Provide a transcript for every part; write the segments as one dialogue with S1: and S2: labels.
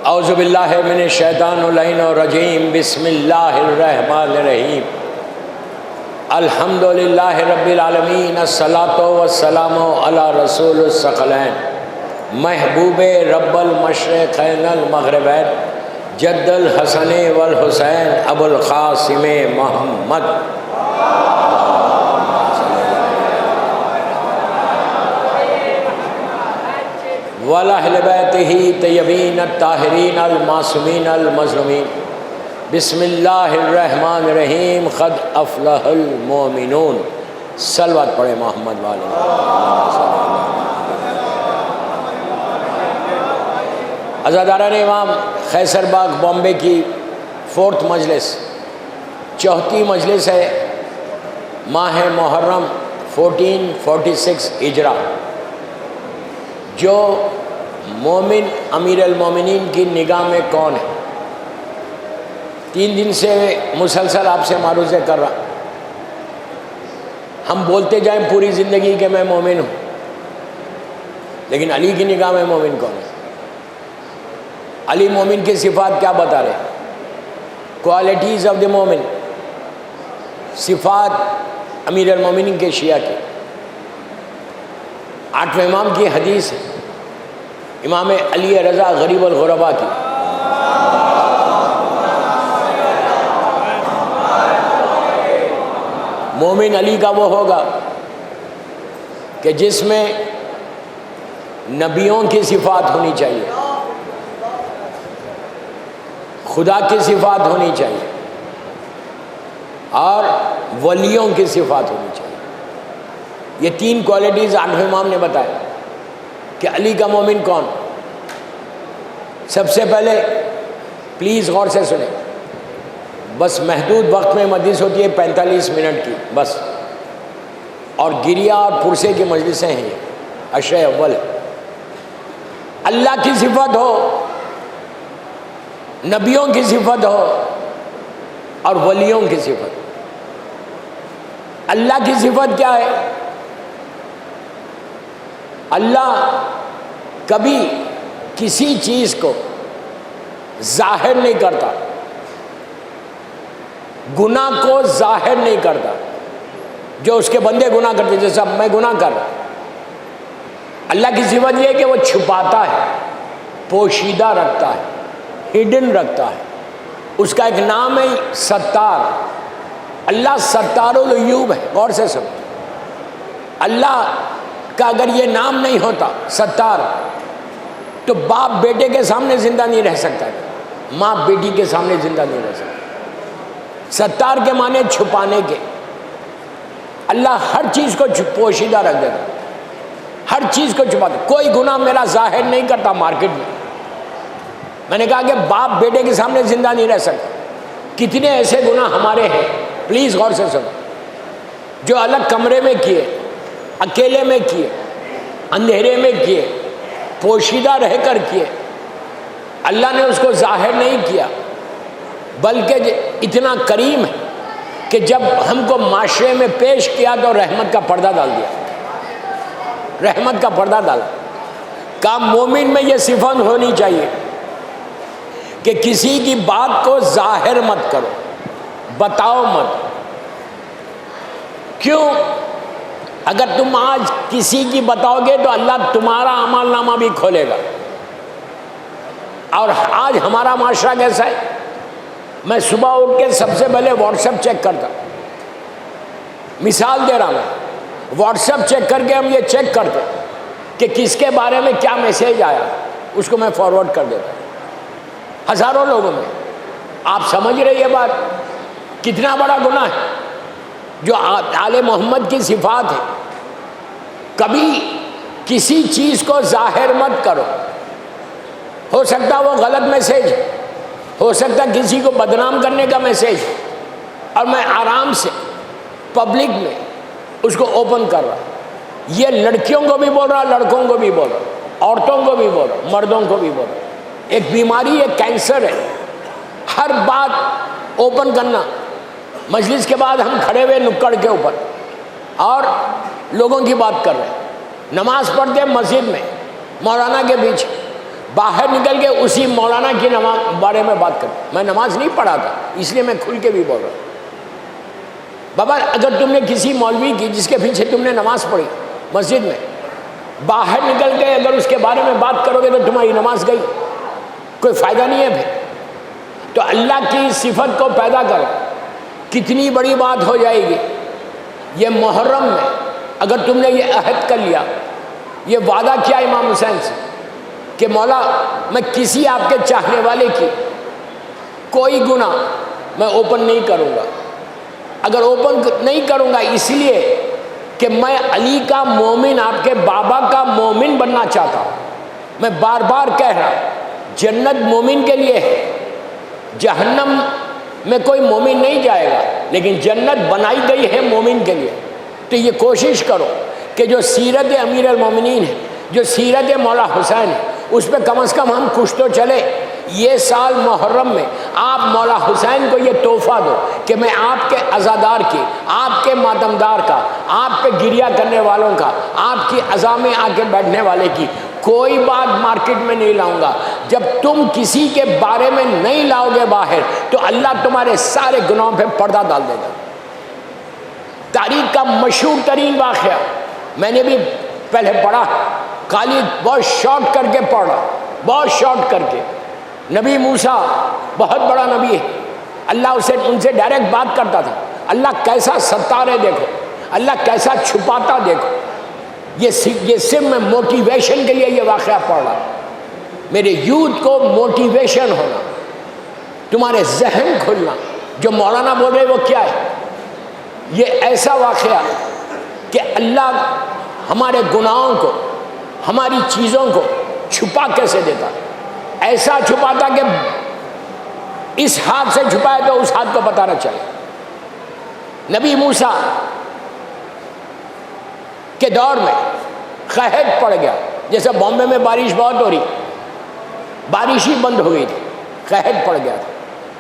S1: اعوذ باللہ من الشیطان اللعین الرجیم، بسم اللہ الرحمن الرحیم، الحمد للہ رب العالمین، الصلاۃ والسلام علی رسول الثقلین، محبوب رب المشرقین المغربین، جد الحسن والحسین ابو القاسم محمد، وَلَأَهْلِ بَيْتِهِ طیبین الطاہرین المعصومین المظلومین، بسم اللہ الرحمن الرحیم، قد افلح المؤمنون۔ صلوات پڑھے محمد والے۔ عزاداران امام، خیسر باغ بامبے کی 4th مجلس، 4تھی مجلس ہے ماہ محرم 1446 ہجرہ۔ جو مومن امیر المومنین کی نگاہ میں کون ہے؟ 3 دن سے مسلسل آپ سے معروضے کر رہا، ہم بولتے جائیں پوری زندگی کہ میں مومن ہوں، لیکن علی کی نگاہ میں مومن کون ہے؟ علی مومن کی صفات کیا بتا رہے؟ کوالٹیز آف دی مومن، صفات امیر المومنین کے شیعہ کی۔ 8ویں امام کی حدیث ہے، امام علی رضا غریب الغربا کی، مومن علی کا وہ ہوگا کہ جس میں نبیوں کی صفات ہونی چاہیے، خدا کی صفات ہونی چاہیے، اور ولیوں کی صفات ہونی چاہیے۔ یہ 3 کوالٹیز 8ویں امام نے بتایا کہ علی کا مومن کون۔ سب سے پہلے پلیز غور سے سنیں، بس محدود وقت میں مجلس ہوتی ہے 45 منٹ کی بس، اور گریہ اور پرسے کی مجلسیں ہیں، یہ عشرہ اول ہے۔ اللہ کی صفت ہو، نبیوں کی صفت ہو، اور ولیوں کی صفت۔ اللہ کی صفت کیا ہے؟ اللہ کبھی کسی چیز کو ظاہر نہیں کرتا، گناہ کو ظاہر نہیں کرتا، جو اس کے بندے گناہ کرتے، جیسا میں گناہ کر رہا۔ اللہ کی صفت یہ ہے کہ وہ چھپاتا ہے، پوشیدہ رکھتا ہے، ہڈن رکھتا ہے۔ اس کا ایک نام ہے ستار۔ اللہ ستار العیوب ہے، غور سے سنو۔ اللہ کا اگر یہ نام نہیں ہوتا ستار، تو باپ بیٹے کے سامنے زندہ نہیں رہ سکتا، ماں بیٹی کے سامنے زندہ نہیں رہ سکتا۔ ستار کے معنی چھپانے کے۔ اللہ ہر چیز کو پوشیدہ رکھ دیتا، ہر چیز کو چھپاتا۔ کوئی گناہ میرا ظاہر نہیں کرتا مارکیٹ میں نے کہا کہ باپ بیٹے کے سامنے زندہ نہیں رہ سکتا۔ کتنے ایسے گناہ ہمارے ہیں، پلیز غور سے سنو، جو الگ کمرے میں کیے، اکیلے میں کیے، اندھیرے میں کیے، پوشیدہ رہ کر کیے۔ اللہ نے اس کو ظاہر نہیں کیا، بلکہ اتنا کریم ہے کہ جب ہم کو معاشرے میں پیش کیا تو رحمت کا پردہ ڈال دیا، رحمت کا پردہ ڈالا۔ کہا مومن میں یہ صفت ہونی چاہیے کہ کسی کی بات کو ظاہر مت کرو، بتاؤ مت۔ کیوں؟ اگر تم آج کسی کی بتاؤ گے تو اللہ تمہارا اعمال نامہ بھی کھولے گا۔ اور آج ہمارا معاشرہ کیسا ہے؟ میں صبح اٹھ کے سب سے پہلے واٹس ایپ چیک کرتا، مثال دے رہا ہوں، واٹس ایپ چیک کر کے ہم یہ چیک کرتے کہ کس کے بارے میں کیا میسیج آیا، اس کو میں فارورڈ کر دیتا ہزاروں لوگوں میں۔ آپ سمجھ رہے یہ بات کتنا بڑا گناہ ہے؟ جو آل محمد کی صفات ہے، کبھی کسی چیز کو ظاہر مت کرو۔ ہو سکتا وہ غلط میسیج، ہو سکتا کسی کو بدنام کرنے کا میسیج، اور میں آرام سے پبلک میں اس کو اوپن کر رہا۔ یہ لڑکیوں کو بھی بول رہا، لڑکوں کو بھی بول رہا، عورتوں کو بھی بول رہا، مردوں کو بھی بول رہا۔ ایک بیماری ہے، کینسر ہے، ہر بات اوپن کرنا۔ مجلس کے بعد ہم کھڑے ہوئے نکڑ کے اوپر اور لوگوں کی بات کر رہے ہیں، نماز پڑھتے مسجد میں مولانا کے پیچھے، باہر نکل کے اسی مولانا کی نماز بارے میں بات کرتا. میں نماز نہیں پڑھا تھا اس لیے میں کھل کے بھی بول رہا ہوں. بابا اگر تم نے کسی مولوی کی جس کے پیچھے تم نے نماز پڑھی مسجد میں, باہر نکل کے اگر اس کے بارے میں بات کرو گے تو تمہاری نماز گئی, کوئی فائدہ نہیں ہے پھر. تو اللہ کی صفت کو پیدا کرو, کتنی بڑی بات ہو جائے گی. یہ محرم میں اگر تم نے یہ عہد کر لیا, یہ وعدہ کیا امام حسین سے کہ مولا میں کسی آپ کے چاہنے والے کی کوئی گناہ میں اوپن نہیں کروں گا. اگر اوپن نہیں کروں گا اس لیے کہ میں علی کا مومن, آپ کے بابا کا مومن بننا چاہتا ہوں. میں بار بار کہہ رہا ہوں جنت مومن کے لیے ہے, جہنم میں کوئی مومن نہیں جائے گا, لیکن جنت بنائی گئی ہے مومن کے لیے. تو یہ کوشش کرو کہ جو سیرت امیر المومنین ہے, جو سیرت مولا حسین ہے, اس پہ کم از کم ہم کچھ تو چلے. یہ سال محرم میں آپ مولا حسین کو یہ تحفہ دو کہ میں آپ کے عزادار کی, آپ کے ماتمدار کا, آپ پہ گریہ کرنے والوں کا, آپ کی عزا میں آ کے بیٹھنے والے کی کوئی بات مارکیٹ میں نہیں لاؤں گا. جب تم کسی کے بارے میں نہیں لاؤ گے باہر تو اللہ تمہارے سارے گناہوں پہ پردہ ڈال دے گا. تاریخ کا مشہور ترین واقعہ میں نے بھی پہلے پڑھا, خالی بہت شارٹ کر کے پڑھا, بہت شارٹ کر کے. نبی موسیٰ بہت بڑا نبی ہے, اللہ ان سے ڈائریکٹ بات کرتا تھا. اللہ کیسا ستار ہے دیکھو, اللہ کیسا چھپاتا دیکھو. یہ صرف میں موٹیویشن کے لیے یہ واقعہ پڑھ رہا ہوں. میرے یوتھ کو موٹیویشن ہونا, تمہارے ذہن کھلنا. جو مولانا بول رہے وہ کیا ہے؟ یہ ایسا واقعہ کہ اللہ ہمارے گناہوں کو, ہماری چیزوں کو چھپا کیسے دیتا. ایسا چھپاتا کہ اس ہاتھ سے چھپائے تو اس ہاتھ کو پتہ نہ چلے. نبی موسیٰ کے دور میں قحط پڑ گیا, جیسے بامبے میں بارش بہت ہو رہی, بارش ہی بند ہو گئی تھی, قحط پڑ گیا تھا.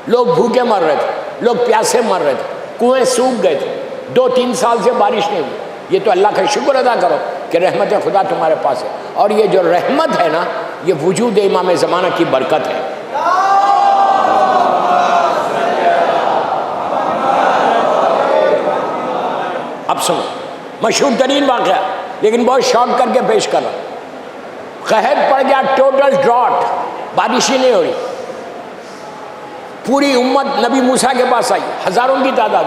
S1: لوگ بھوکے مر رہے تھے, لوگ پیاسے مر رہے تھے, کنویں سوکھ گئے تھے, 2-3 سال سے بارش نہیں ہوئی. یہ تو اللہ کا شکر ادا کرو کہ رحمت خدا تمہارے پاس ہے. اور یہ جو رحمت ہے نا, یہ وجود امام زمانہ کی برکت ہے. اب سنو, مشہور ترین واقعہ لیکن بہت شارٹ کر کے پیش کر رہا ہوں. قحط پڑ گیا, ٹوٹل ڈراٹ, بارش ہی نہیں ہو رہی. پوری امت نبی موسیٰ کے پاس آئی, ہزاروں کی تعداد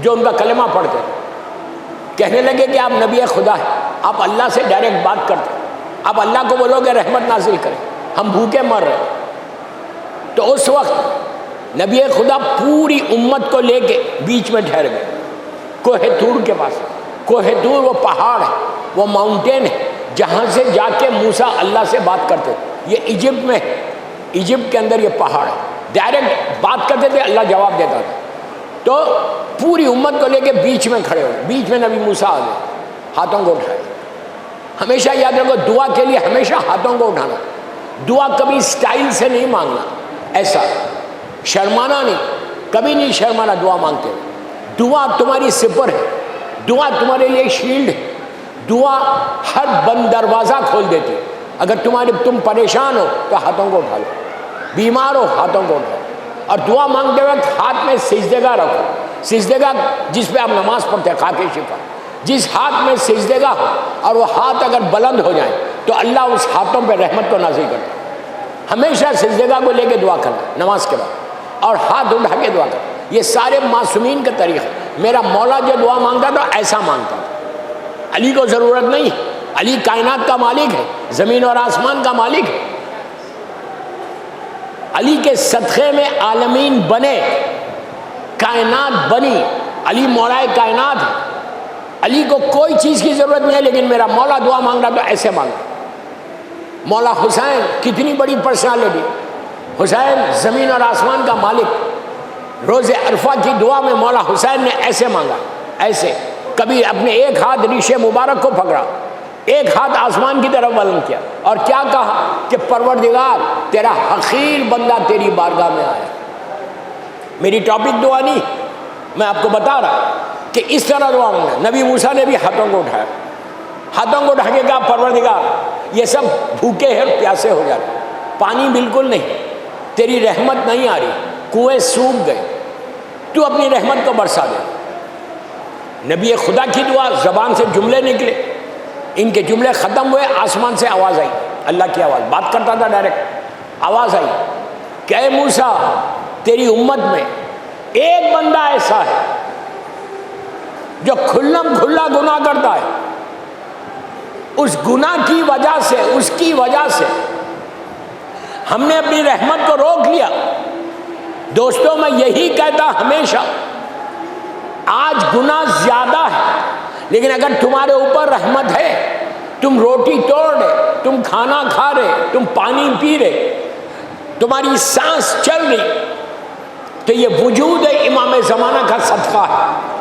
S1: جو ان کا کلمہ پڑھتے, کہنے لگے کہ آپ نبی خدا ہیں, آپ اللہ سے ڈائریکٹ بات کرتے, آپ اللہ کو بولو گے رحمت نازل کریں, ہم بھوکے مر رہے. تو اس وقت نبی خدا پوری امت کو لے کے بیچ میں ٹھہر گئے, کوہ طور کے پاس. کوہ طور وہ پہاڑ ہے, وہ ماؤنٹین ہے جہاں سے جا کے موسیٰ اللہ سے بات کرتے. یہ ایجپٹ میں ہے, ایجپٹ کے اندر یہ پہاڑ ہے, ڈائریکٹ بات کرتے تھے, اللہ جواب دیتا تھا. تو پوری امت کو لے کے بیچ میں کھڑے ہوئے, بیچ میں نبی موسیٰ آ گئے, ہاتھوں کو اٹھائے. ہمیشہ یاد رکھو دعا کے لیے ہمیشہ ہاتھوں کو اٹھانا. دعا کبھی سٹائل سے نہیں مانگنا, ایسا شرمانا نہیں, کبھی نہیں شرمانا دعا مانگتے ہوئے. دعا تمہاری سپر ہے, دعا تمہارے لیے شیلڈ ہے. دعا ہر بند دروازہ کھول دیتی. اگر تم پریشان ہو تو ہاتھوں کو اٹھا لو, بیمار ہو ہاتھوں کو اٹھاؤ. اور دعا مانگتے وقت ہاتھ میں سجدہ رکھو. سجدہ جس پہ آپ نماز پڑھتے ہیں, خاک شفا, جس ہاتھ میں سجدہ ہو اور وہ ہاتھ اگر بلند ہو جائیں تو اللہ اس ہاتھوں پہ رحمت کو نازل کرتا ہے. ہمیشہ سجدہ کو لے کے دعا کرنا نماز کے بعد, اور ہاتھ اٹھا کے دعا کرنا. یہ سارے معصومین کا طریقہ. میرا مولا جو دعا مانگتا تھا ایسا مانگتا تھا. علی کو ضرورت نہیں, علی کائنات کا مالک ہے, زمین اور آسمان کا مالک ہے. علی کے صدقے میں عالمین بنے, کائنات بنی. علی مولا کائنات ہے, علی کو کوئی چیز کی ضرورت نہیں ہے, لیکن میرا مولا دعا مانگ رہا تو ایسے مانگا. مولا حسین کتنی بڑی پرسنالٹی, حسین زمین اور آسمان کا مالک. روز عرفہ کی دعا میں مولا حسین نے ایسے مانگا, ایسے. کبھی اپنے ایک ہاتھ ریشے مبارک کو پکڑا, ایک ہاتھ آسمان کی طرف بلند کیا, اور کیا کہا کہ پروردگار تیرا حقیر بندہ تیری بارگاہ میں آیا. میری ٹاپک دعا نہیں, میں آپ کو بتا رہا کہ اس طرح دعا مانگنا. نبی موسیٰ نے بھی ہاتھوں کو اٹھایا, ہاتھوں کو اٹھا کے کہا پروردگار یہ سب بھوکے ہیں اور پیاسے ہو جاتے, پانی بالکل نہیں، تیری رحمت نہیں آ رہی، کنویں سوکھ گئے، تو اپنی رحمت کو برسا دے۔ نبی خدا کی دعا، زبان سے جملے نکلے، ان کے جملے ختم ہوئے، آسمان سے آواز آئی، اللہ کی آواز، بات کرتا تھا ڈائریکٹ، آواز آئی کہ اے موسیٰ تیری امت میں ایک بندہ ایسا ہے جو کھلم کھلا گناہ کرتا ہے، اس گناہ کی وجہ سے، اس کی وجہ سے ہم نے اپنی رحمت کو روک لیا۔ دوستوں میں یہی کہتا ہمیشہ، آج گناہ زیادہ ہے لیکن اگر تمہارے اوپر رحمت ہے، تم روٹی توڑ رہے، تم کھانا کھا رہے، تم پانی پی رہے، تمہاری سانس چل رہی، تو یہ وجود ہے امام زمانہ کا صدقہ ہے۔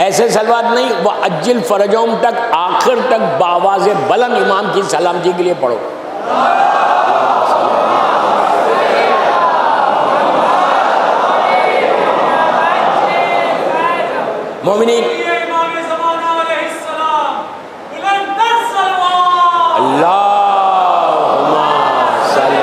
S1: ایسے سلوات نہیں، وہ اجل فرجوم تک، آخر تک بآواز بلند امام کی سلامتی کے لیے پڑھو۔ مومنین اللہم صلی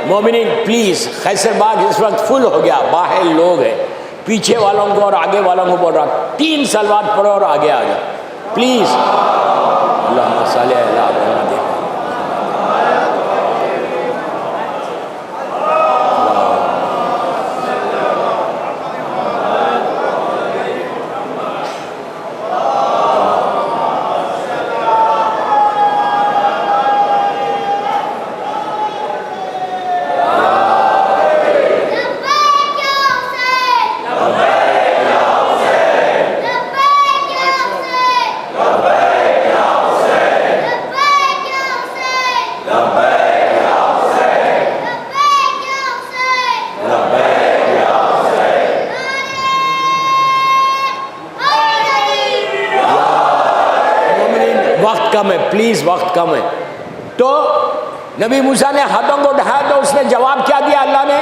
S1: مومنین پلیز، خیسر باغ اس وقت فل ہو گیا، باہر لوگ ہیں، پیچھے والوں کو اور آگے والوں کو بول رہا 3 سلوات پڑھو اور آگے آ جاؤ پلیز۔ اللہم صلی اللہ علیہ وسلم۔ پلیز وقت کم ہے۔ تو نبی موسیٰ نے ہاتھوں کو اٹھایا تو اس نے جواب کیا دیا اللہ نے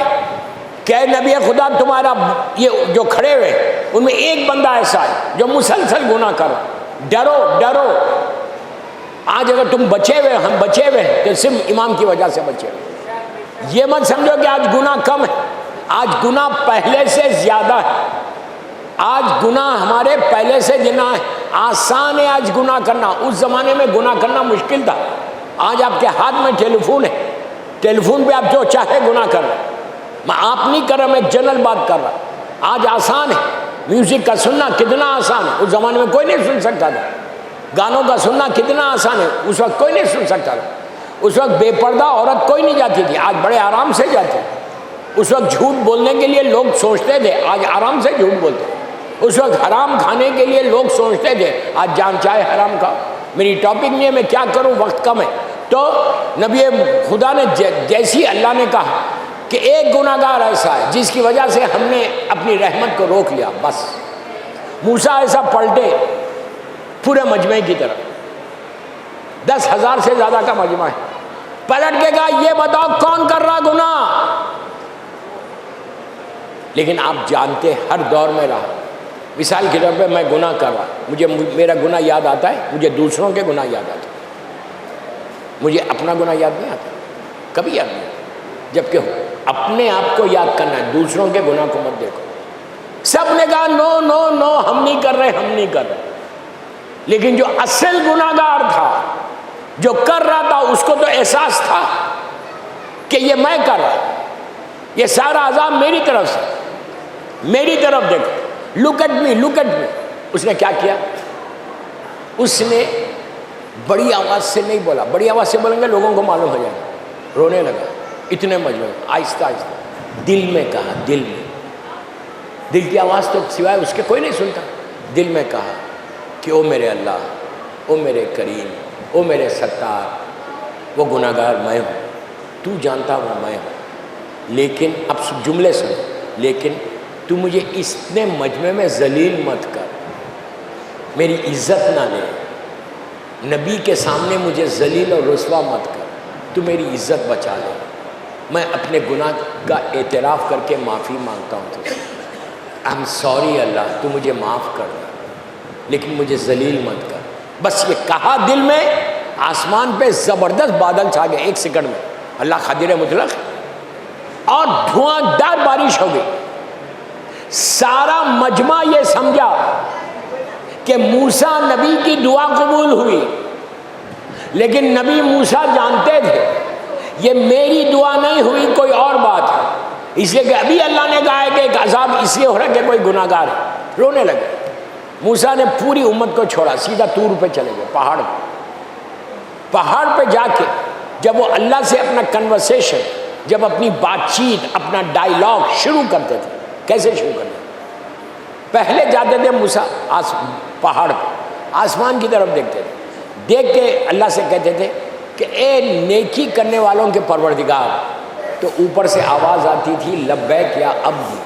S1: کہ اے نبی خدا، تمہارا یہ جو کھڑے ہوئے ان میں ایک بندہ ایسا ہے جو مسلسل گناہ کر رہا، ڈرو ڈرو۔ آج اگر تم بچے ہوئے، ہم بچے ہوئے تو صرف امام کی وجہ سے بچے ہوئے۔ یہ مت سمجھو کہ آج گناہ کم ہے، آج گناہ پہلے سے زیادہ ہے۔ آج گناہ ہمارے پہلے سے جنا ہے، آسان ہے آج گناہ کرنا، اس زمانے میں گناہ کرنا مشکل تھا۔ آج آپ کے ہاتھ میں ٹیلی فون ہے، ٹیلی فون پہ آپ جو چاہے گناہ کر رہے ہیں۔ میں آپ نہیں کر رہا، میں جنرل بات کر رہا۔ آج آسان ہے، میوزک کا سننا کتنا آسان ہے، اس زمانے میں کوئی نہیں سن سکتا تھا۔ گانوں کا سننا کتنا آسان ہے، اس وقت کوئی نہیں سن سکتا تھا۔ اس وقت بے پردہ عورت کوئی نہیں جاتی تھی، آج بڑے آرام سے جاتے ہیں۔ اس وقت جھوٹ بولنے کے لیے لوگ سوچتے تھے، آج آرام سے جھوٹ بولتے ہیں۔ اس وقت حرام کھانے کے لیے لوگ سوچتے تھے، آج جان چاہے حرام کھاؤ۔ میری ٹاپک نہیں ہے، میں کیا کروں، وقت کم ہے۔ تو نبی خدا نے جیسی اللہ نے کہا کہ ایک گناہ گار ایسا ہے جس کی وجہ سے ہم نے اپنی رحمت کو روک لیا، بس۔ موسیٰ ایسا پلٹے پورے مجمع کی طرف، 10,000 سے زیادہ کا مجمع ہے، پلٹ کے کہا یہ بتاؤ کون کر رہا گناہ؟ لیکن آپ جانتے ہر دور میں رہا، مثال کے طور پہ میں گناہ کر رہا، مجھے میرا گناہ یاد آتا ہے، مجھے دوسروں کے گناہ یاد آتا ہے، مجھے اپنا گناہ یاد نہیں آتا، کبھی یاد نہیں آتا۔ جبکہ اپنے آپ کو یاد کرنا ہے، دوسروں کے گناہ کو مت دیکھو۔ سب نے کہا نو نو نو، ہم نہیں کر رہے، ہم نہیں کر رہے۔ لیکن جو اصل گناہ گار تھا، جو کر رہا تھا، اس کو تو احساس تھا کہ یہ میں کر رہا ہوں، یہ سارا عذاب میری طرف سے، میری طرف دیکھو، look at me, look at me. اس نے کیا کیا؟ اس نے بڑی آواز سے نہیں بولا، بڑی آواز سے بولیں گے لوگوں کو معلوم ہو جائے گا، رونے لگا اتنے مجمع، آہستہ آہستہ دل میں کہا، دل میں، دل کی آواز تو سوائے اس کے کوئی نہیں سنتا۔ دل میں کہا کہ او میرے اللہ، او میرے کریم، او میرے ستار، وہ گناہ گار میں ہوں، تو جانتا ہوں میں ہوں، لیکن اب جملے سن، لیکن تو مجھے اتنے مجمع میں ذلیل مت کر، میری عزت نہ لے، نبی کے سامنے مجھے ذلیل اور رسوا مت کر، تو میری عزت بچا لے، میں اپنے گناہ کا اعتراف کر کے معافی مانگتا ہوں تجھ سے۔ I'm sorry اللہ، تو مجھے معاف کر دے لیکن مجھے ذلیل مت کر. بس یہ کہا دل میں، آسمان پہ زبردست بادل چھا گئے 1 سیکنڈ میں. اللہ قادر مطلق، اور دھواں دار بارش ہو گئی. سارا مجمع یہ سمجھا کہ موسیٰ نبی کی دعا قبول ہوئی، لیکن نبی موسیٰ جانتے تھے یہ میری دعا نہیں ہوئی، کوئی اور بات ہے. اس لیے کہ ابھی اللہ نے کہا ہے کہ ایک عذاب اس لیے ہو رہا ہے کہ کوئی گناہ گار ہے. رونے لگے. موسیٰ نے پوری امت کو چھوڑا، سیدھا طور پہ چلے گئے، پہاڑ پہ جا کے جب وہ اللہ سے اپنا کنورسیشن، جب اپنی بات چیت، اپنا ڈائیلاگ شروع کرتے تھے. کیسے شروع کرتے تھے؟ پہلے جاتے تھے موسیٰ پہاڑ پہ، آسمان کی طرف دیکھتے تھے، دیکھ کے اللہ سے کہتے تھے کہ اے نیکی کرنے والوں کے پروردگار. تو اوپر سے آواز آتی تھی لبیک یا عبدی،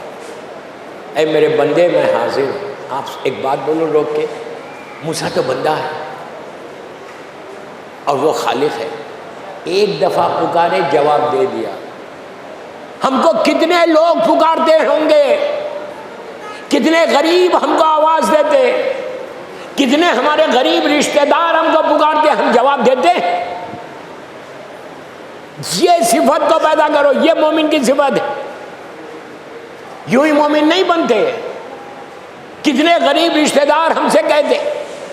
S1: اے میرے بندے میں حاضر ہوں. آپ ایک بات بولو روک کے، موسیٰ تو بندہ ہے اور وہ خالق ہے. ایک دفعہ پکارے، جواب دے دیا. ہم کو کتنے لوگ پکارتے ہوں گے، کتنے غریب ہم کو آواز دیتے، کتنے ہمارے غریب رشتہ دار ہم کو پکارتے، ہم جواب دیتے. یہ صفت کو پیدا کرو، یہ مومن کی صفت ہے. یوں ہی مومن نہیں بنتے. کتنے غریب رشتہ دار ہم سے کہتے،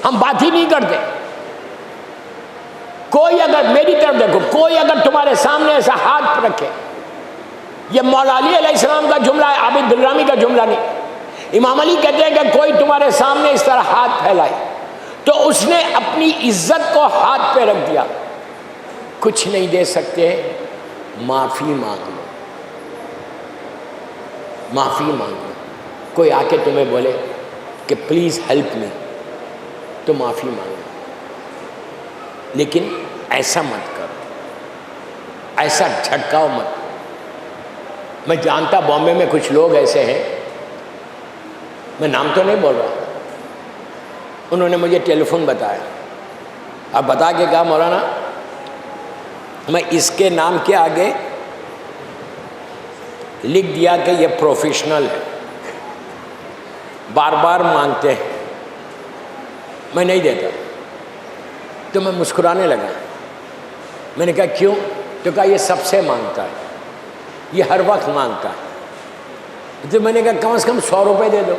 S1: ہم بات ہی نہیں کرتے. کوئی اگر میری طرف دیکھو، کوئی اگر تمہارے سامنے ایسا ہاتھ رکھے، یہ مولا علی علیہ السلام کا جملہ ہے، عابد درامی کا جملہ نہیں. امام علی کہتے ہیں کہ کوئی تمہارے سامنے اس طرح ہاتھ پھیلائے تو اس نے اپنی عزت کو ہاتھ پہ رکھ دیا. کچھ نہیں دے سکتے، معافی مانگ لو، معافی مانگ لو. کوئی آ کے تمہیں بولے کہ پلیز ہیلپ می، تو معافی مانگ لو. لیکن ایسا مت کرو، ایسا جھٹکاؤ مت. میں جانتا بامبے میں کچھ لوگ ایسے ہیں، میں نام تو نہیں بول رہا، انہوں نے مجھے ٹیلی فون بتایا. اب بتا کے کہا مولانا میں اس کے نام کے آگے لکھ دیا کہ یہ پروفیشنل ہے، بار بار مانگتے ہیں، میں نہیں دیتا. تو میں مسکرانے لگا. میں نے کہا کیوں؟ تو کہا یہ سب سے مانگتا ہے، یہ ہر وقت مانگتا ہے. تو میں نے کہا کم از کم 100 روپے دے دو،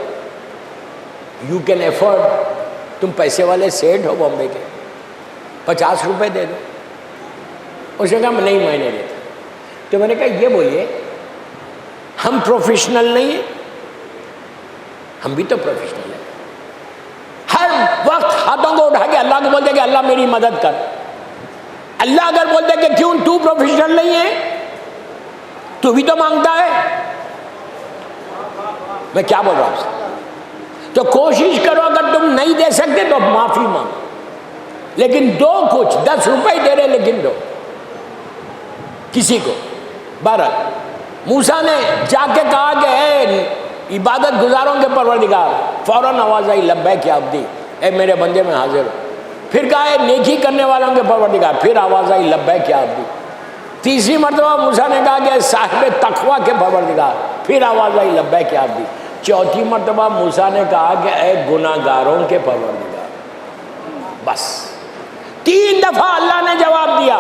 S1: یو کین افورڈ، تم پیسے والے سیٹ ہو بامبے کے، 50 روپے دے دو. اس نے کہا نہیں میں نہیں دیتا. تو میں نے کہا یہ بولیے ہم پروفیشنل نہیں ہیں؟ ہم بھی تو پروفیشنل ہیں. ہر وقت ہاتھوں کو اٹھا کے اللہ کو بولتے کہ اللہ میری مدد کر. اللہ اگر بولتے کہ کیوں تو پروفیشنل نہیں ہے، تو بھی تو مانگتا ہے. میں کیا بول رہا ہوں آپ سے؟ تو کوشش کرو، اگر تم نہیں دے سکتے تو معافی مانگو، لیکن دو کچھ. 10 روپے ہی دے رہے لیکن دو کسی کو. بہرحال موسیٰ نے جا کے کہا کہ اے عبادت گزاروں کے پروردگار، فوراً آواز آئی لبیک یا عبدی، اے میرے بندے میں حاضر ہوں. پھر کہا اے نیکی کرنے والوں کے پروردگار، پھر آواز آئی لبیک یا عبدی. تیسری مرتبہ موسیٰ نے کہا کہ صاحب تقویٰ کے پروردگار، پھر آواز آئی لبیک یا عبدی. چوتھی مرتبہ موسیٰ نے کہا کہ اے گناہ گاروں کے پروردگار. بس 3 دفعہ اللہ نے جواب دیا،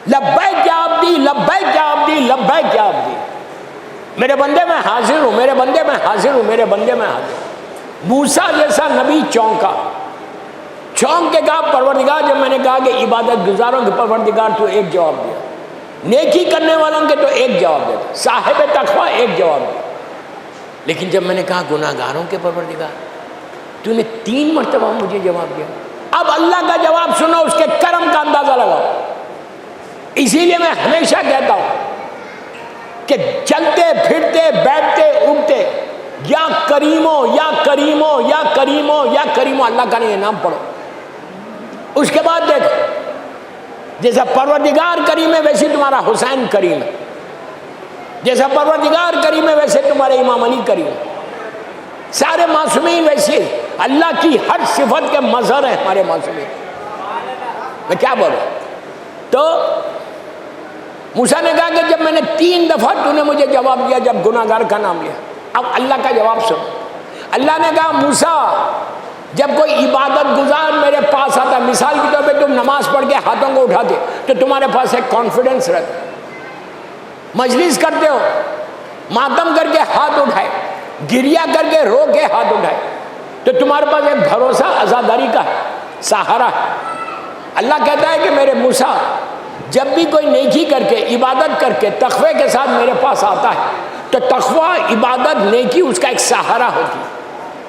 S1: لبیک یا عبدی، لبیک یا عبدی، لبیک یا عبدی. میرے بندے میں حاضر ہوں، میرے بندے میں حاضر ہوں، میرے بندے میں حاضر ہوں. موسیٰ جیسا نبی چونکا، چونک کے کہا پروردگار، جب میں نے کہا کہ عبادت گزاروں کے پروردگار تو ایک جواب دیا، نیکی کرنے والوں کے تو ایک جواب دیا، صاحب تقویٰ ایک جواب دیا. لیکن جب میں نے کہا گناہ گاروں کے پروردگار، تو نے 3 مرتبہ مجھے جواب دیا. اب اللہ کا جواب سنو، اس کے کرم کا اندازہ لگاؤ. اسی لیے میں ہمیشہ کہتا ہوں کہ چلتے پھرتے بیٹھتے اٹھتے یا کریمو یا کریمو یا کریمو یا کریمو، اللہ کا نہیں نام پڑھو. اس کے بعد دیکھو، جیسا پروردگار کریم ہے ویسے تمہارا حسین کریم ہے، جیسا پروردگار کریم ہے ویسے تمہارے امام علی کریم ہے. سارے معصومین ویسے اللہ کی ہر صفت کے مظہر ہیں ہمارے معصومین. میں کیا بول رہا ہوں؟ تو موسیٰ نے کہا کہ جب میں نے 3 دفعہ تو نے مجھے جواب دیا جب گناہ گار کا نام لیا. اب اللہ کا جواب سنو. اللہ نے کہا موسیٰ جب کوئی عبادت گزار میرے پاس آتا، مثال کے طور پہ تم نماز پڑھ کے ہاتھوں کو اٹھاتے تو تمہارے پاس ایک کانفیڈنس رہتا، مجلس کرتے ہو ماتم کر کے ہاتھ اٹھائے، گریا کر کے رو کے ہاتھ اٹھائے، تو تمہارے پاس ایک بھروسہ عزاداری کا ہے، سہارا ہے. اللہ کہتا ہے کہ میرے موسیٰ جب بھی کوئی نیکی کر کے عبادت کر کے تقوی کے ساتھ میرے پاس آتا ہے تو تقوی عبادت نیکی اس کا ایک سہارا ہوتی ہے.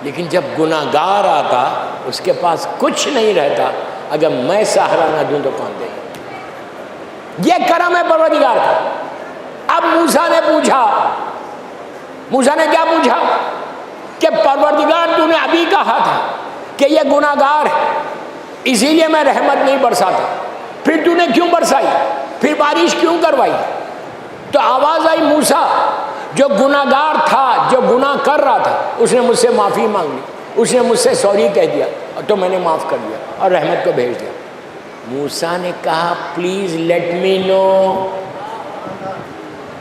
S1: لیکن جب گناہ گار آتا اس کے پاس کچھ نہیں رہتا، اگر میں سہارا نہ دوں تو کون دے گا؟ یہ کرم ہے پروردگار کا. اب موسیٰ نے پوچھا، موسیٰ نے کیا پوچھا کہ پروردگار تو نے ابھی کہا تھا کہ یہ گناہ گار ہے اسی لیے میں رحمت نہیں برساتا، پھر تو نے کیوں برسائی، پھر بارش کیوں کروائی؟ تو آواز آئی موسیٰ جو گناہ گار تھا، جو گناہ کر رہا تھا، اس نے مجھ سے معافی مانگ لی، اس نے مجھ سے سوری کہہ دیا تو میں نے معاف کر دیا اور رحمت کو بھیج دیا. موسیٰ نے کہا please let me know,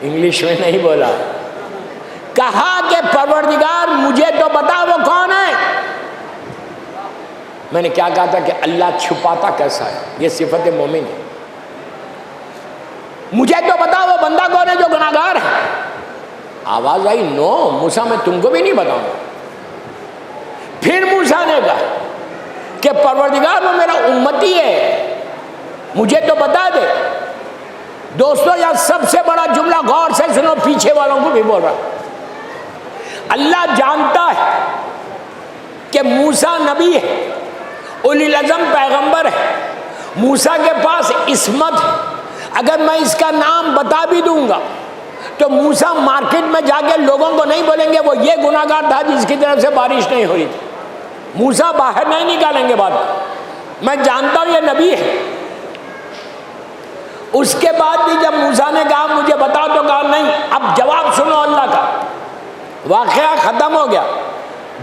S1: English میں نہیں بولا، کہا کہ پروردگار مجھے تو بتا وہ کون ہے. میں نے کیا کہا تھا کہ اللہ چھپاتا کیسا ہے، یہ صفت مومن ہے. مجھے تو بتا وہ بندہ کون ہے جو گناہ گار ہے. آواز آئی نو موسیٰ میں تم کو بھی نہیں بتاؤں گا. پھر موسیٰ نے کہا کہ پروردگار وہ میرا امتی ہے مجھے تو بتا دے. دوستو یہاں سب سے بڑا جملہ غور سے سنو، پیچھے والوں کو بھی بول رہا. اللہ جانتا ہے کہ موسیٰ نبی ہے، اولی العزم پیغمبر ہے، موسیٰ کے پاس عصمت ہے. اگر میں اس کا نام بتا بھی دوں گا تو موسیٰ مارکیٹ میں جا کے لوگوں کو نہیں بولیں گے وہ یہ گناہ گار تھا جس کی طرف سے بارش نہیں ہو رہی تھی. موسیٰ باہر نہیں نکالیں گے بات. میں جانتا ہوں یہ نبی ہے. اس کے بعد بھی جب موسیٰ نے کہا مجھے بتا تو کہا نہیں. اب جواب سنو اللہ کا، واقعہ ختم ہو گیا.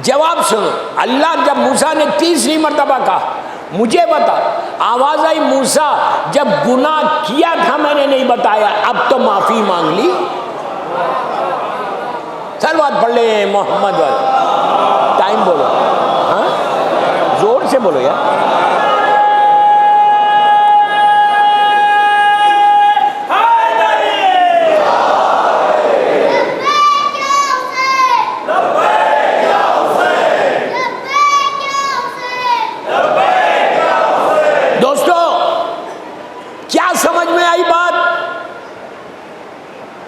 S1: جواب سنو. اللہ جب موسیٰ نے تیسری مرتبہ کہا مجھے بتا، آواز آئی موسیٰ جب گناہ کیا تھا میں نے نہیں بتایا، اب تو معافی مانگ لی. صلوات پڑھ لیں محمد والے. ٹائم بولو، ہاں زور سے بولو یار.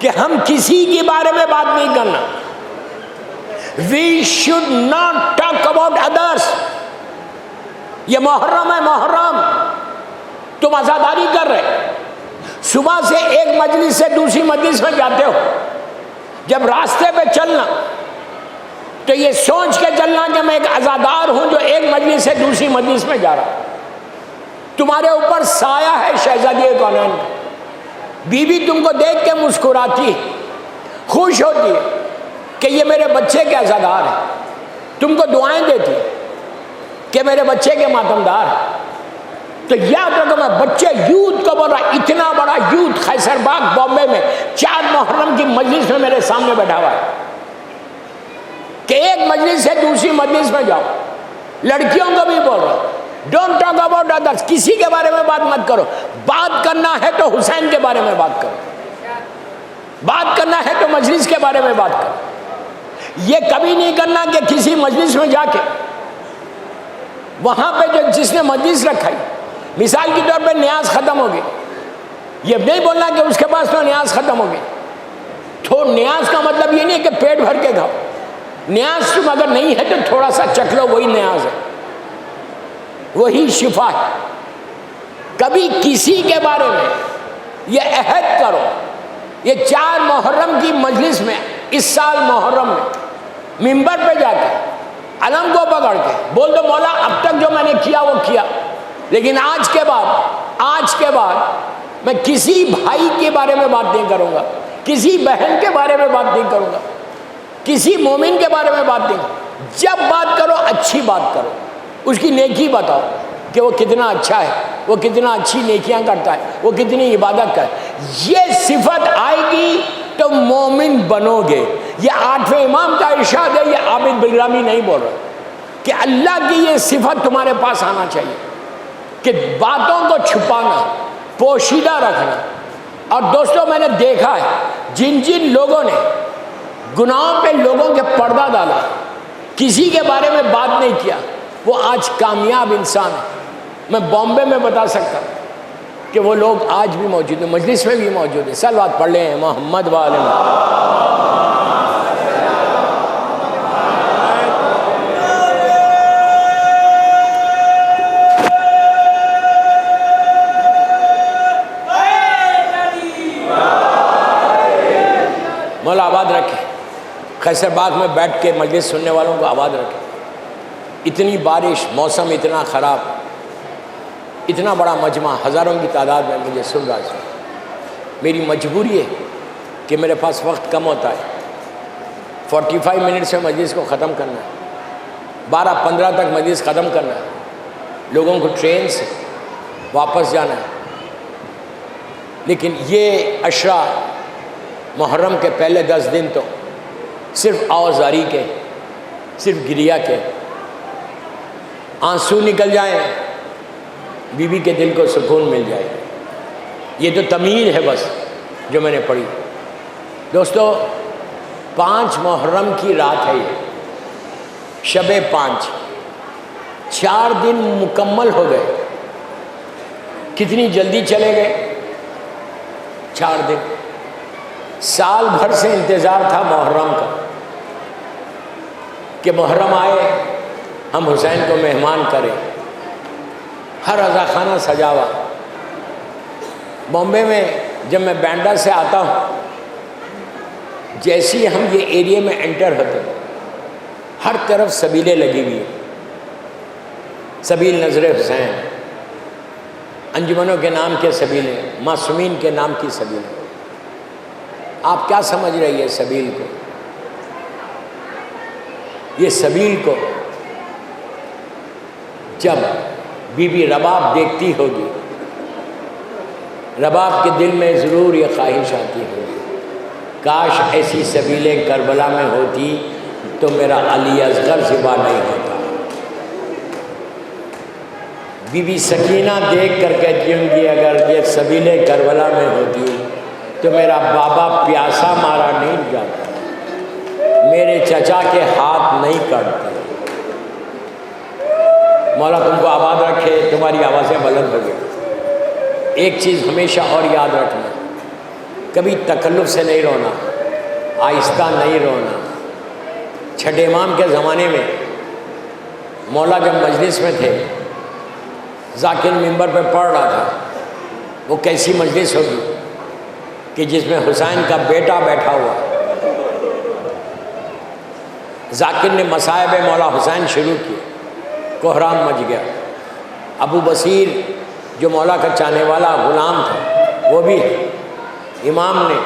S1: کہ ہم کسی کے بارے میں بات نہیں کرنا. We should not talk about others. یہ محرم ہے، محرم. تم عزاداری کر رہے، صبح سے ایک مجلس سے دوسری مجلس میں جاتے ہو، جب راستے پہ چلنا تو یہ سوچ کے چلنا کہ میں ایک عزادار ہوں جو ایک مجلس سے دوسری مجلس میں جا رہا. تمہارے اوپر سایہ ہے شہزادی کونین. بیوی تم کو دیکھ کے مسکراتی، خوش ہوتی ہے کہ یہ میرے بچے کے عزادار ہیں، تم کو دعائیں دیتی کہ میرے بچے کے ماتمدار ہیں. تو یاد رکھو میں بچے یوتھ کو بول رہا. اتنا بڑا یوتھ خیسر باغ بامبے میں 4 محرم کی مجلس میں میرے سامنے بیٹھا ہوا ہے کہ ایک مجلس سے دوسری مجلس میں جاؤ. لڑکیوں کو بھی بول رہا ڈونٹ ٹاک اباؤٹ ادرس. کسی کے بارے میں بات مت کرو. بات کرنا ہے تو حسین کے بارے میں بات کرو، بات کرنا ہے تو مجلس کے بارے میں بات کرو. یہ کبھی نہیں کرنا کہ کسی مجلس میں جا کے وہاں پہ جو جس نے مجلس رکھائی، مثال کے طور پہ نیاز ختم ہو گئی، یہ نہیں بولنا کہ اس کے پاس تو نیاز ختم ہو گئی. تو نیاز کا مطلب یہ نہیں کہ پیٹ بھر کے کھاؤ. نیاز تم اگر نہیں ہے تو تھوڑا سا چکھ لو، وہی نیاز ہے، وہی شفا ہے. کبھی کسی کے بارے میں یہ عہد کرو. یہ 4 محرم کی مجلس میں اس سال محرم میں ممبر پہ جا کے علم کو پکڑ کے بول دو مولا اب تک جو میں نے کیا وہ کیا، لیکن آج کے بعد میں کسی بھائی کے بارے میں بات نہیں کروں گا، کسی بہن کے بارے میں بات نہیں کروں گا، کسی مومن کے بارے میں بات نہیں. جب بات کرو اچھی بات کرو، اس کی نیکی بتاؤ کہ وہ کتنا اچھا ہے، وہ کتنا اچھی نیکیاں کرتا ہے، وہ کتنی عبادت کرتا ہے. یہ صفت آئے گی تو مومن بنو گے. یہ 8ویں امام کا ارشاد ہے، یہ عابد بلرامی نہیں بول رہا، کہ اللہ کی یہ صفت تمہارے پاس آنا چاہیے کہ باتوں کو چھپانا، پوشیدہ رکھنا۔ اور دوستوں میں نے دیکھا ہے جن جن لوگوں نے گناہوں پہ لوگوں کے پردہ ڈالا، کسی کے بارے میں بات نہیں کیا، وہ آج کامیاب انسان ہے۔ میں بامبے میں بتا سکتا ہوں کہ وہ لوگ آج بھی موجود ہیں، مجلس میں بھی موجود ہیں۔ صلوات پڑھ لیں محمد والے مولا آباد رکھے، قیصر باغ میں بیٹھ کے مجلس سننے والوں کو آباد رکھے۔ اتنی بارش، موسم اتنا خراب، اتنا بڑا مجمع ہزاروں کی تعداد میں مجھے سن رہا ہے۔ میری مجبوری ہے کہ میرے پاس وقت کم ہوتا ہے، 45 منٹ سے مجلس کو ختم کرنا ہے، 12-15 تک مجلس ختم کرنا ہے، لوگوں کو ٹرین سے واپس جانا ہے۔ لیکن یہ عشرہ محرم کے پہلے 10 دن تو صرف آوازاری کے، صرف گریہ کے، آنسو نکل جائیں، بیوی کے دل کو سکون مل جائے۔ یہ تو تمیز ہے بس جو میں نے پڑھی۔ دوستو 5 محرم کی رات ہے، یہ شب 5، 4 دن مکمل ہو گئے۔ کتنی جلدی چلے گئے 4 دن۔ سال بھر سے انتظار تھا محرم کا کہ محرم آئے، ہم حسین کو مہمان کریں، ہر رضاخانہ سجا ہوا۔ بامبے میں جب میں بینڈا سے آتا ہوں، جیسی ہم یہ ایریے میں انٹر ہوتے ہیں، ہر طرف سبیلیں لگی ہوئی ہیں، سبیل نظر حسین، انجمنوں کے نام کے سبیلیں، معصومین کے نام کی سبیلیں۔ آپ کیا سمجھ رہی ہے سبیل کو؟ یہ سبیل کو جب بی بی رباب دیکھتی ہوگی، رباب کے دل میں ضرور یہ خواہش آتی ہوگی، کاش ایسی سبیلیں کربلا میں ہوتی تو میرا علی اصغر ذبح نہیں ہوتا۔ بی بی سکینہ دیکھ کر کہتی ہوں گی اگر یہ سبیلیں کربلا میں ہوتی تو میرا بابا پیاسا مارا نہیں جاتا، میرے چچا کے ہاتھ نہیں کٹتے۔ مولا تم کو آباد رکھے، تمہاری آوازیں بلند ہو گئی۔ ایک چیز ہمیشہ اور یاد رکھنا، کبھی تکلف سے نہیں رونا، آہستہ نہیں رونا۔ چھٹے امام کے زمانے میں مولا جب مجلس میں تھے، ذاکر ممبر پہ پڑھ رہا تھا، وہ کیسی مجلس ہوگی کہ جس میں حسین کا بیٹا بیٹھا ہوا۔ ذاکر نے مصائب مولا حسین شروع کیے، کوہرام مچ گیا۔ ابو بصیر جو مولا کا چاہنے والا غلام تھا وہ بھی ہے۔ امام نے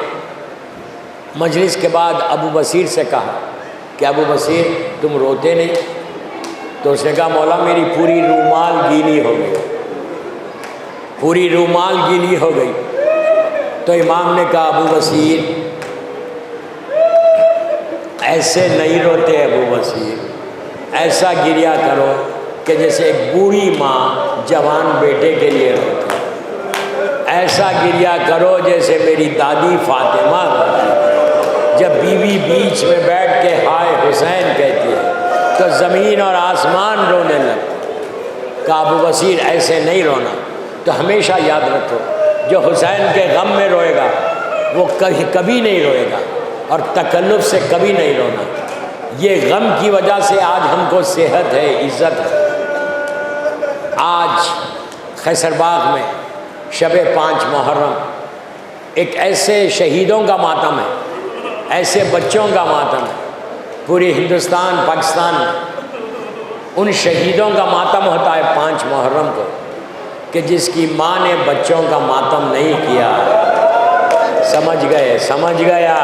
S1: مجلس کے بعد ابو بصیر سے کہا کہ ابو بصیر تم روتے نہیں؟ تو اس نے کہا مولا میری پوری رومال گیلی ہو گئی، پوری رومال گیلی ہو گئی۔ تو امام نے کہا ابو بصیر ایسے نہیں روتے، ابو بصیر ایسا گریہ کرو کہ جیسے ایک بوڑھی ماں جوان بیٹے کے لیے روتی، ایسا گریہ کرو جیسے میری دادی فاطمہ روتی، جب بیوی بیچ میں بیٹھ کے ہائے حسین کہتی ہے تو زمین اور آسمان رونے لگتے۔ کہا ابو بصیر ایسے نہیں رونا۔ تو ہمیشہ یاد رکھو جو حسین کے غم میں روئے گا وہ کبھی نہیں روئے گا، اور تکلف سے کبھی نہیں رونا۔ یہ غم کی وجہ سے آج ہم کو صحت ہے، عزت ہے۔ آج قیصر باغ میں شب 5 محرم ایک ایسے شہیدوں کا ماتم ہے، ایسے بچوں کا ماتم ہے۔ پوری ہندوستان پاکستان میں ان شہیدوں کا ماتم ہوتا ہے 5 محرم کو، کہ جس کی ماں نے بچوں کا ماتم نہیں کیا۔ سمجھ گئے؟ سمجھ گیا؟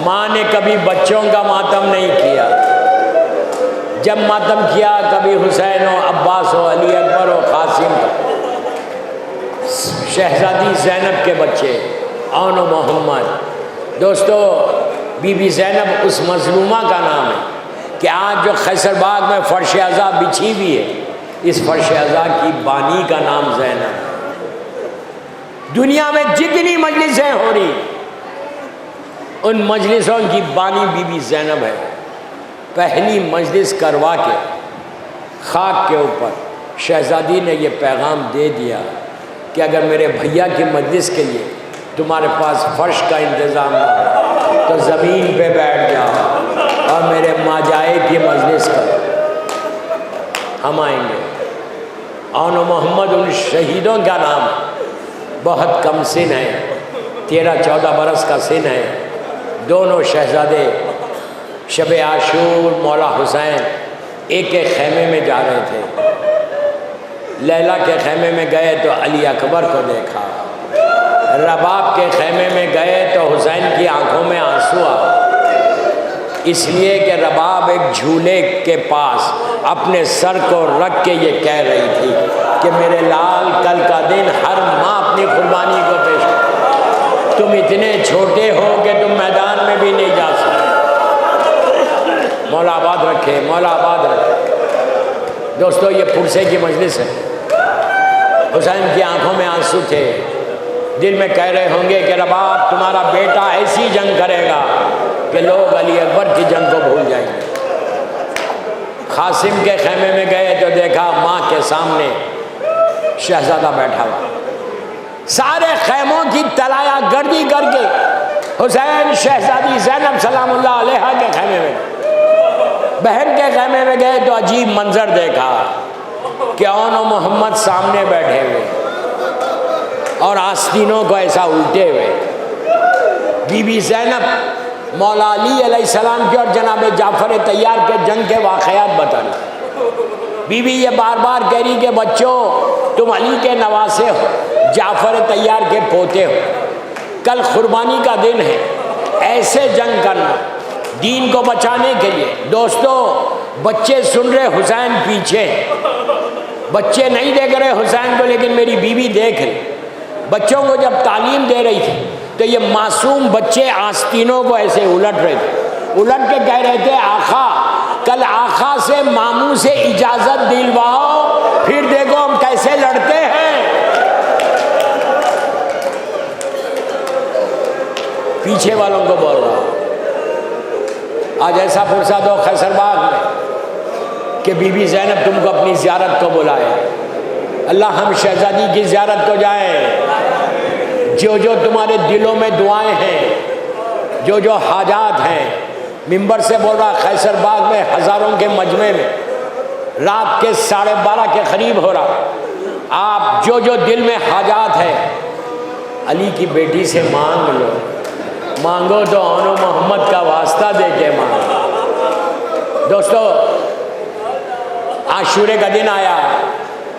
S1: ماں نے کبھی بچوں کا ماتم نہیں کیا۔ جب ماتم کیا کبھی حسین ہو، عباس ہو، علی اکبر ہو، قاسم ہو، شہزادی زینب کے بچے، اون و محمد، دوستو بی بی زینب اس مظلومہ کا نام ہے کہ آج جو خیصر باغ میں فرش عزا بچھی بھی ہے، اس فرش عزا کی بانی کا نام زینب ہے۔ دنیا میں جتنی مجلسیں ہو رہی ان مجلسوں کی بانی بی بی زینب ہے۔ پہلی مجلس کروا کے خاک کے اوپر شہزادی نے یہ پیغام دے دیا کہ اگر میرے بھیا کی مجلس کے لیے تمہارے پاس فرش کا انتظام نہ ہو تو زمین پہ بیٹھ جاؤ اور میرے ماجائے کی مجلس کرو، ہم آئیں گے۔ آن و محمد ان شہیدوں کا نام بہت کم سن ہے، 13-14 برس کا سن ہے۔ دونوں شہزادے شب عاشور مولا حسین ایک ایک خیمے میں جا رہے تھے۔ لیلا کے خیمے میں گئے تو علی اکبر کو دیکھا، رباب کے خیمے میں گئے تو حسین کی آنکھوں میں آنسو آ، اس لیے کہ رباب ایک جھولے کے پاس اپنے سر کو رکھ کے یہ کہہ رہی تھی کہ میرے لال کل کا دن ہر ماں اپنی قربانی کو پیش کرے، تم اتنے چھوٹے ہو کہ تم میدان میں بھی نہیں جا سکتے۔ مولا آباد رکھے، مولا آباد رکھے۔ دوستو یہ پرسے کی مجلس ہے۔ حسین کی آنکھوں میں آنسو تھے، دل میں کہہ رہے ہوں گے کہ رباب تمہارا بیٹا ایسی جنگ کرے گا کہ لوگ علی اکبر کی جنگ کو بھول جائیں گے۔ قاسم کے خیمے میں گئے تو دیکھا ماں کے سامنے شہزادہ بیٹھا ہوا، سارے خیموں کی تلایا گردی کر کے حسین شہزادی زینب سلام اللہ علیہا کے خیمے میں، بہن کے خیمے میں گئے تو عجیب منظر دیکھا کہ اون و محمد سامنے بیٹھے ہوئے اور آستینوں کو ایسا الٹے ہوئے۔ بی بی زینب مولا علی علیہ السلام کی اور جناب جعفر طیار کے جنگ کے واقعات بتا رہی۔ بی بی یہ بار بار کہہ رہی کہ بچوں تم علی کے نواسے ہو، جعفر طیار کے پوتے ہو، کل قربانی کا دن ہے، ایسے جنگ کرنا دین کو بچانے کے لیے۔ دوستو بچے سن رہے حسین پیچھے، بچے نہیں دیکھ رہے حسین کو، لیکن میری بیوی دیکھ رہی۔ بچوں کو جب تعلیم دے رہی تھی تو یہ معصوم بچے آستینوں کو ایسے الٹ رہے تھے، الٹ کے کہہ رہے تھے آقا کل آقا سے ماموں سے اجازت دلواؤ پھر دیکھو ہم کیسے لڑتے ہیں۔ پیچھے والوں کو بول رہا ہوں آج ایسا فرصت ہو خیصر باغ میں کہ بی بی زینب تم کو اپنی زیارت کو بلائے، اللہ ہم شہزادی کی زیارت کو جائیں۔ جو جو تمہارے دلوں میں دعائیں ہیں، جو جو حاجات ہیں، منبر سے بول رہا خیصر باغ میں ہزاروں کے مجمع میں رات کے 12:30 کے قریب ہو رہا، آپ جو جو دل میں حاجات ہے علی کی بیٹی سے مانگ لو، مانگو تو اون و محمد کا واسطہ دے کے مانگو۔ دوستو عاشورے کا دن آیا،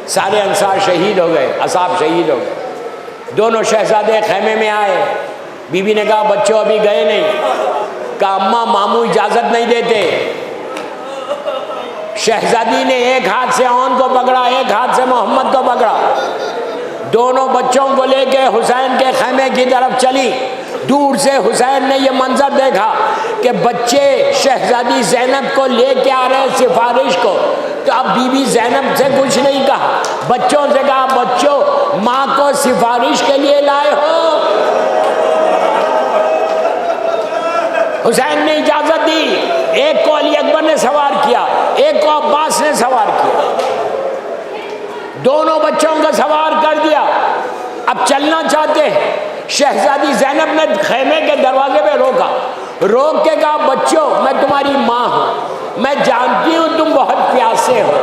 S1: سارے انصار شہید ہو گئے، اصحاب شہید ہو گئے۔ دونوں شہزادے خیمے میں آئے، بی بی نے کہا بچوں ابھی گئے نہیں، کہا اماں ماموں اجازت نہیں دیتے۔ شہزادی نے ایک ہاتھ سے اون کو پکڑا، ایک ہاتھ سے محمد کو پکڑا، دونوں بچوں کو لے کے حسین کے خیمے کی طرف چلی۔ دور سے حسین نے یہ منظر دیکھا کہ بچے شہزادی زینب کو لے کے آ رہے سفارش کو، تو اب بی بی زینب سے کچھ نہیں کہا، بچوں سے کہا بچوں ماں کو سفارش کے لیے لائے ہو؟ حسین نے اجازت دی، ایک کو علی اکبر نے سوار کیا، ایک کو عباس نے سوار کیا، دونوں بچوں کو سوار کر دیا۔ اب چلنا چاہتے ہیں، شہزادی زینب نے خیمے کے دروازے پہ روکا، روک کے کہا بچوں میں تمہاری ماں ہوں، میں جانتی ہوں تم بہت پیاسے ہو،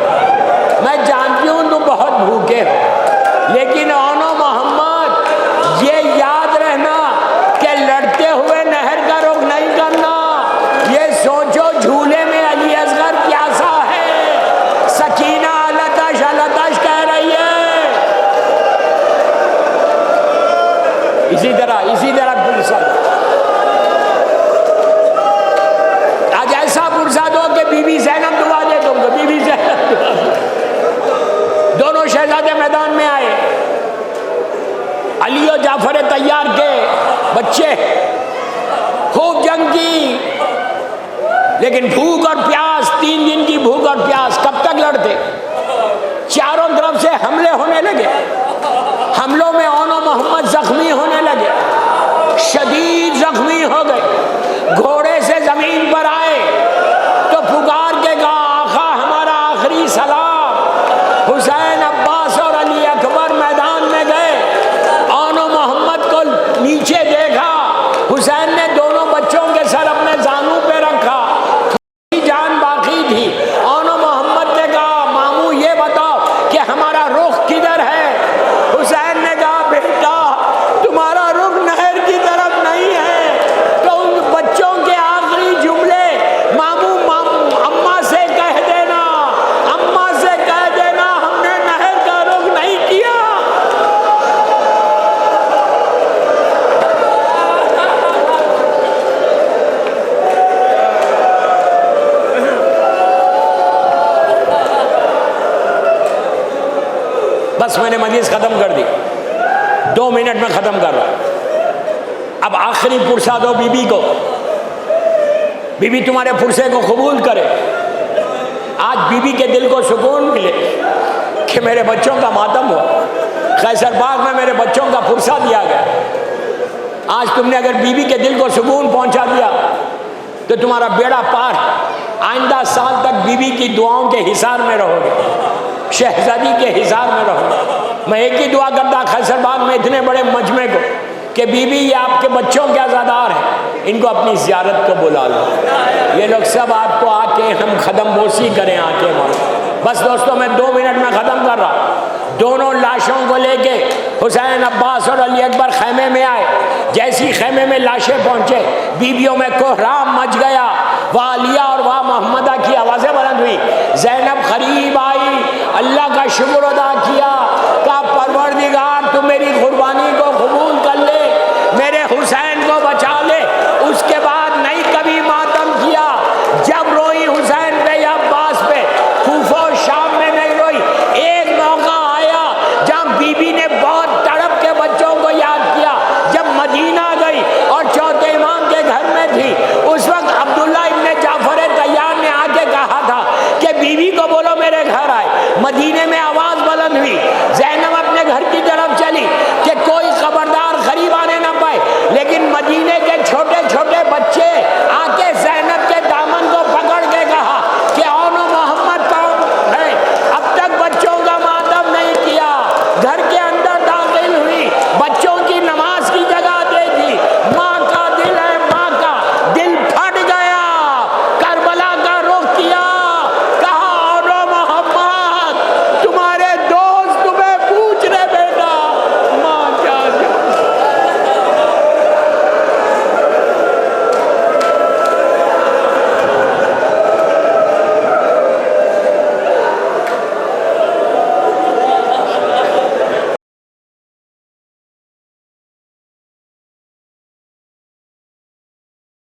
S1: میں جانتی ہوں تم بہت بھوکے ہو، لیکن اون و محمد یہ یاد رہنا کہ لڑتے ہوئے نہر کا رخ نہیں کرنا، یہ سوچو جھولے میں علی اصغر پیاسا ہے، سکینہ التش التش کہہ رہی ہے۔ اسی طرح فرصت آج ایسا فرصت ہو کہ بی بی زینب دعا دے تم کو، بی بی زینب دعا دے۔ دونوں شہزادے میدان میں آئے، علی و جعفر طیار کے بچے خوب جنگ کی، لیکن بھوک اور پیاس، 3 دن کی بھوک اور پیاس، کب تک لڑتے؟ چاروں طرف سے حملے ہونے لگے، حملوں میں اون و محمد زخمی ہونے لگے، شدید زخمی ہو گئے، گھوڑے سے زمین پر آئے تو پکار کے کہا آقا ہمارا آخری سلام۔ حسین، عباس اور علی اکبر میدان میں گئے، اون و محمد کو نیچے دیکھا، حسین نے دونوں بچوں کے سر اپنے زانوں پہ رکھا، جان باقی تھی۔ اون و محمد نے کہا ماموں یہ بتاؤ کہ ہمارا رخ کدھر ہے؟ حسین نے کہا بیٹا تمہارا رخ نہر کی طرف نہیں ہے۔ تو ان بچوں کے آخری جملے ماموں اماں سے کہہ دینا، اماں سے کہہ دینا ہم نے نہر کا رخ نہیں کیا۔ بس میں نے مجلس ختم کر دی، 2 منٹ میں ختم کر رہا۔ اب آخری پرسہ دو بی بی کو، بی بی تمہارے پرسے کو قبول کرے۔ آج بی بی کے دل کو سکون ملے کہ میرے بچوں کا ماتم ہو، قیصر باغ میں میرے بچوں کا پرسہ دیا گیا۔ آج تم نے اگر بی بی کے دل کو سکون پہنچا دیا تو تمہارا بیڑا پار، آئندہ سال تک بی بی کی دعاؤں کے حصار میں رہو گے، شہزادی کے حصار میں رہو گے۔ میں ایک ہی دعا کرتا قیصر باغ میں اتنے بڑے مجمع کو کہ بی بی یہ آپ کے بچوں کے عزادار ہیں، ان کو اپنی زیارت کو بلا لو، یہ لوگ سب آپ کو آ کے ہم قدم بوسی کریں آ کے وہاں۔ بس دوستوں میں 2 منٹ میں ختم کر رہا۔ دونوں لاشوں کو لے کے حسین، عباس اور علی اکبر خیمے میں آئے۔ جیسی خیمے میں لاشیں پہنچے بیویوں میں کوہرام مچ گیا، واہ علیہ اور واہ محمدہ کی آوازیں بلند ہوئی۔ زینب قریب آئی، اللہ کا شکر ادا